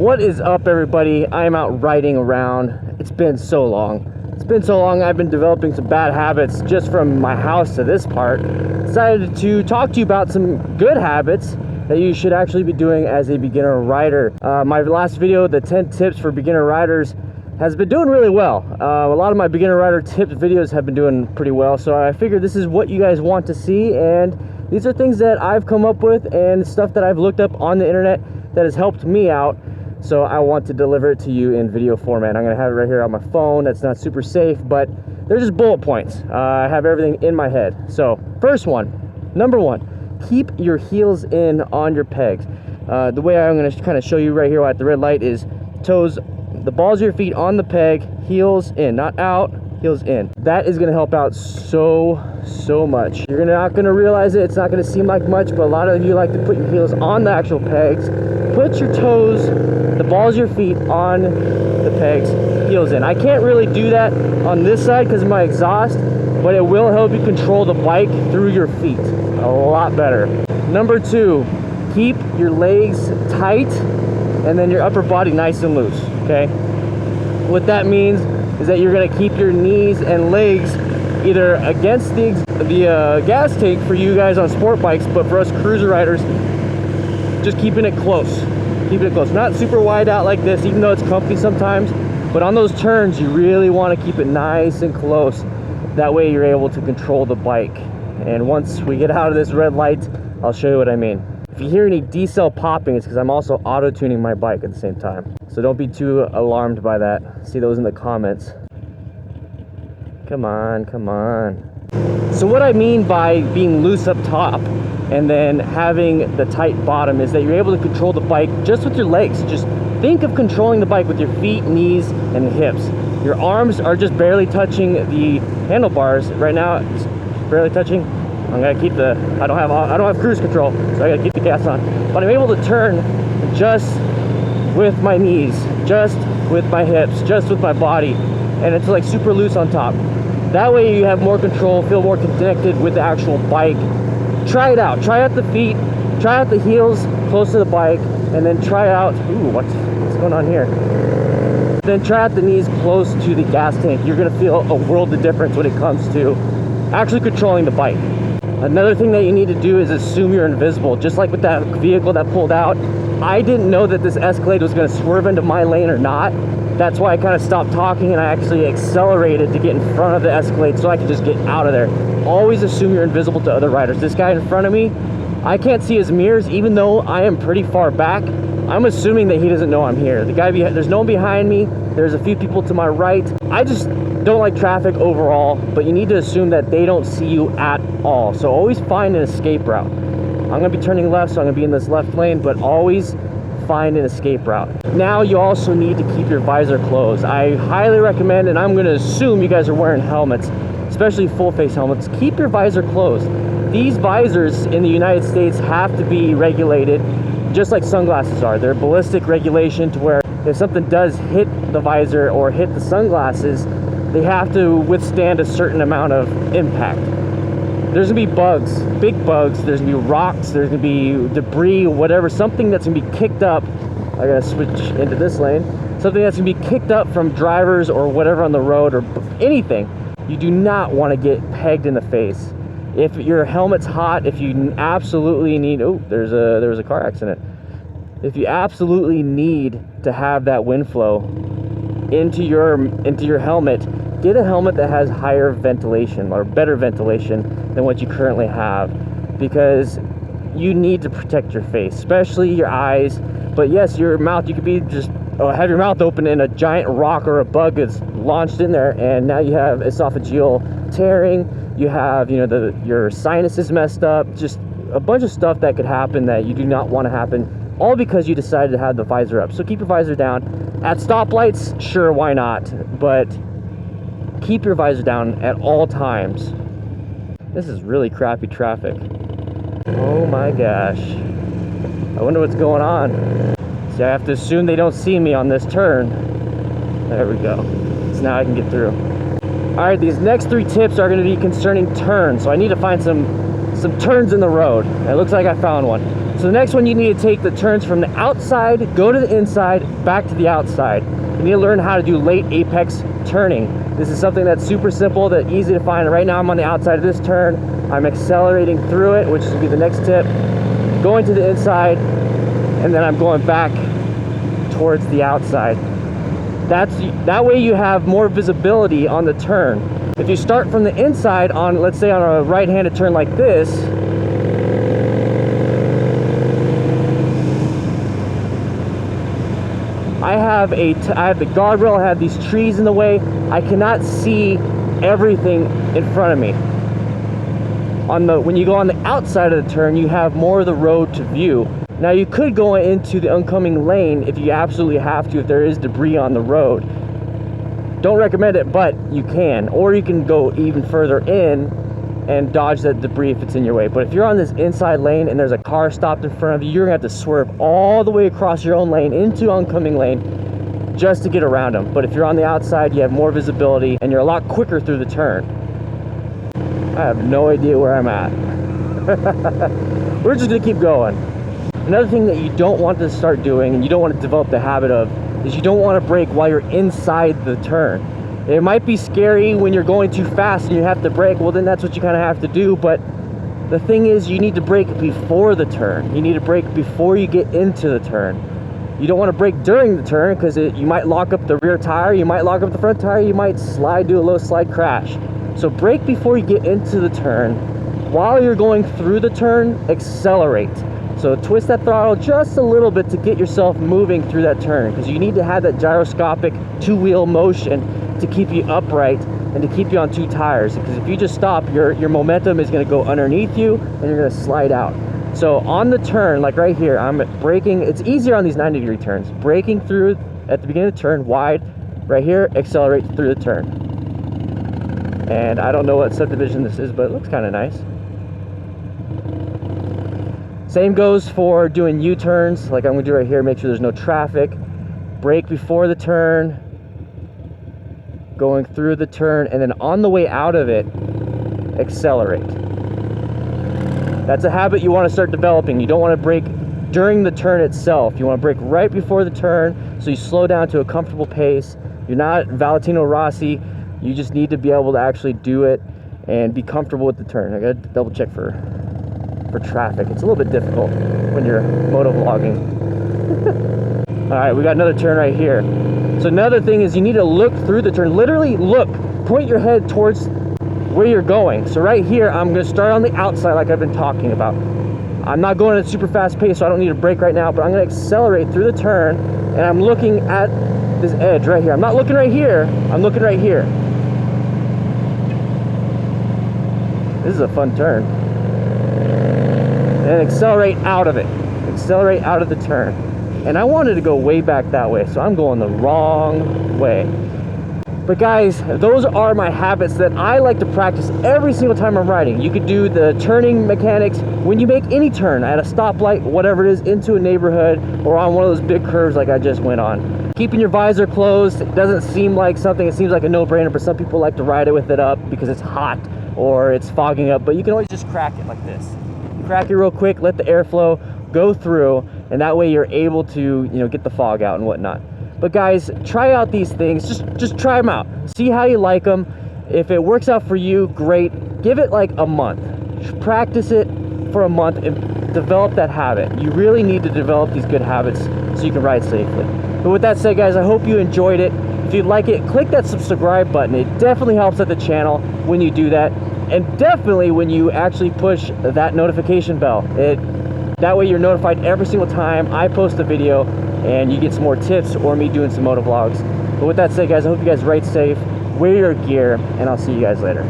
What is up, everybody? I am out riding around. It's been so long. I've been developing some bad habits just from my house to this part. Decided to talk to you about some good habits that you should actually be doing as a beginner rider. My last video, the 10 tips for beginner riders, has been doing really well. A lot of my beginner rider tips videos have been doing pretty well, so I figured this is what you guys want to see, and these are things that I've come up with and stuff that I've looked up on the internet that has helped me out. So I want to deliver it to you in video format. I'm gonna have it right here on my phone. That's not super safe, but they're just bullet points. I have everything in my head. So first one, number one, keep your heels in on your pegs. The way I'm gonna kind of show you right here at the red light is toes, the balls of your feet on the peg, heels in, not out, heels in. That is gonna help out so much. You're not gonna realize it, it's not gonna seem like much, but a lot of you like to put your heels on the actual pegs. Put your toes, the balls of your feet on the pegs, heels in. I can't really do that on this side because of my exhaust, but it will help you control the bike through your feet a lot better. Number two, keep your legs tight and then your upper body nice and loose, okay? What that means is that you're gonna keep your knees and legs either against the gas tank for you guys on sport bikes, but for us cruiser riders, just keeping it close. Not super wide out like this, even though it's comfy sometimes, but on those turns, you really wanna keep it nice and close. That way you're able to control the bike. And once we get out of this red light, I'll show you what I mean. If you hear any decel popping, it's because I'm also auto-tuning my bike at the same time. So don't be too alarmed by that. See those in the comments. Come on. So what I mean by being loose up top and then having the tight bottom is that you're able to control the bike just with your legs. Just think of controlling the bike with your feet, knees, and hips. Your arms are just barely touching the handlebars. Right now, it's barely touching. I'm gonna keep I don't have cruise control, so I gotta keep the gas on. But I'm able to turn just with my knees, just with my hips, just with my body, and it's like super loose on top. That way you have more control, feel more connected with the actual bike. Try it out. Try out the feet, try out the heels close to the bike, and then try out, ooh, what's going on here? Then try out the knees close to the gas tank. You're gonna feel a world of difference when it comes to actually controlling the bike. Another thing that you need to do is assume you're invisible. Just like with that vehicle that pulled out, I didn't know that this Escalade was gonna swerve into my lane or not. That's why I kind of stopped talking and I actually accelerated to get in front of the Escalade so I could just get out of there. Always assume you're invisible to other riders. This guy in front of me, I can't see his mirrors even though I am pretty far back. I'm assuming that he doesn't know I'm here. The guy there's no one behind me. There's a few people to my right. I just don't like traffic overall, but you need to assume that they don't see you at all. So always find an escape route. I'm gonna be turning left, so I'm gonna be in this left lane, but always find an escape route. Now you also need to keep your visor closed. I highly recommend, and I'm gonna assume you guys are wearing helmets, especially full face helmets, keep your visor closed. These visors in the United States have to be regulated just like sunglasses are. They're ballistic regulation to where if something does hit the visor or hit the sunglasses, they have to withstand a certain amount of impact. There's gonna be bugs, big bugs, there's gonna be rocks, there's gonna be debris, whatever, something that's gonna be kicked up. I gotta switch into this lane. Something that's gonna be kicked up from drivers or whatever on the road or anything. You do not wanna get pegged in the face. If your helmet's hot, if you absolutely need, oh, there was a car accident. If you absolutely need to have that wind flow into your helmet, get a helmet that has higher ventilation or better ventilation than what you currently have, because you need to protect your face, especially your eyes. But yes, your mouth, you could be just have your mouth open and a giant rock or a bug is launched in there, and now you have esophageal tearing. You have, your sinuses messed up, just a bunch of stuff that could happen that you do not want to happen, all because you decided to have the visor up. So keep your visor down. At stoplights, sure, why not? But keep your visor down at all times. This is really crappy traffic. Oh my gosh. I wonder what's going on. See, I have to assume they don't see me on this turn. There we go. So now I can get through. All right, these next 3 tips are going to be concerning turns. So I need to find some turns in the road. It looks like I found one. So the next one, you need to take the turns from the outside, go to the inside, back to the outside. You need to learn how to do late apex turning. This is something that's super simple, that's easy to find. Right now I'm on the outside of this turn. I'm accelerating through it, which would be the next tip. Going to the inside, and then I'm going back towards the outside. That way you have more visibility on the turn. If you start from the inside on, let's say on a right-handed turn like this, I have the guardrail, I have these trees in the way. I cannot see everything in front of me. When you go on the outside of the turn, you have more of the road to view. Now you could go into the oncoming lane if you absolutely have to, if there is debris on the road. Don't recommend it, but you can. Or you can go even further in and dodge that debris if it's in your way. But if you're on this inside lane and there's a car stopped in front of you, you're gonna have to swerve all the way across your own lane into oncoming lane just to get around them. But if you're on the outside, you have more visibility and you're a lot quicker through the turn. I have no idea where I'm at. We're just gonna keep going. Another thing that you don't want to start doing, and you don't want to develop the habit of, is you don't want to brake while you're inside the turn. It might be scary when you're going too fast and you have to brake. Well, then that's what you kind of have to do. But the thing is, you need to brake before the turn. You need to brake before you get into the turn. You don't want to brake during the turn because you might lock up the rear tire, you might lock up the front tire, you might do a low slide crash. So brake before you get into the turn. While you're going through the turn, accelerate. So twist that throttle just a little bit to get yourself moving through that turn, because you need to have that gyroscopic two-wheel motion to keep you upright and to keep you on two tires. Because if you just stop, your momentum is going to go underneath you and you're going to slide out. So on the turn, like right here, I'm braking. It's easier on these 90-degree turns. Braking through at the beginning of the turn, wide. Right here, accelerate through the turn. And I don't know what subdivision this is, but it looks kind of nice. Same goes for doing U-turns, like I'm going to do right here. Make sure there's no traffic. Brake before the turn, going through the turn, and then on the way out of it, accelerate. That's a habit you want to start developing. You don't want to brake during the turn itself. You want to brake right before the turn, so you slow down to a comfortable pace. You're not Valentino Rossi. You just need to be able to actually do it and be comfortable with the turn. I got to double check for traffic. It's a little bit difficult when you're moto vlogging. All right, we got another turn right here. So another thing is you need to look through the turn. Literally look, point your head towards where you're going. So right here, I'm going to start on the outside like I've been talking about. I'm not going at a super fast pace, so I don't need to brake right now, but I'm going to accelerate through the turn, and I'm looking at this edge right here. I'm not looking right here, I'm looking right here. This is a fun turn. And accelerate out of it. Accelerate out of the turn. And I wanted to go way back that way, so I'm going the wrong way. But guys, those are my habits that I like to practice every single time I'm riding. You could do the turning mechanics when you make any turn at a stoplight, whatever it is, into a neighborhood, or on one of those big curves like I just went on. Keeping your visor closed, it doesn't seem like something, it seems like a no-brainer, but some people like to ride it with it up because it's hot or it's fogging up, but you can always just crack it like this. Crack it real quick, let the airflow go through, and that way you're able to, get the fog out and whatnot. But guys, try out these things. Just try them out. See how you like them. If it works out for you, great. Give it like a month. Practice it for a month and develop that habit. You really need to develop these good habits so you can ride safely. But with that said, guys, I hope you enjoyed it. If you like it, click that subscribe button. It definitely helps out the channel when you do that. And definitely when you actually push that notification bell. That way you're notified every single time I post a video and you get some more tips or me doing some moto vlogs. But with that said, guys, I hope you guys ride safe, wear your gear, and I'll see you guys later.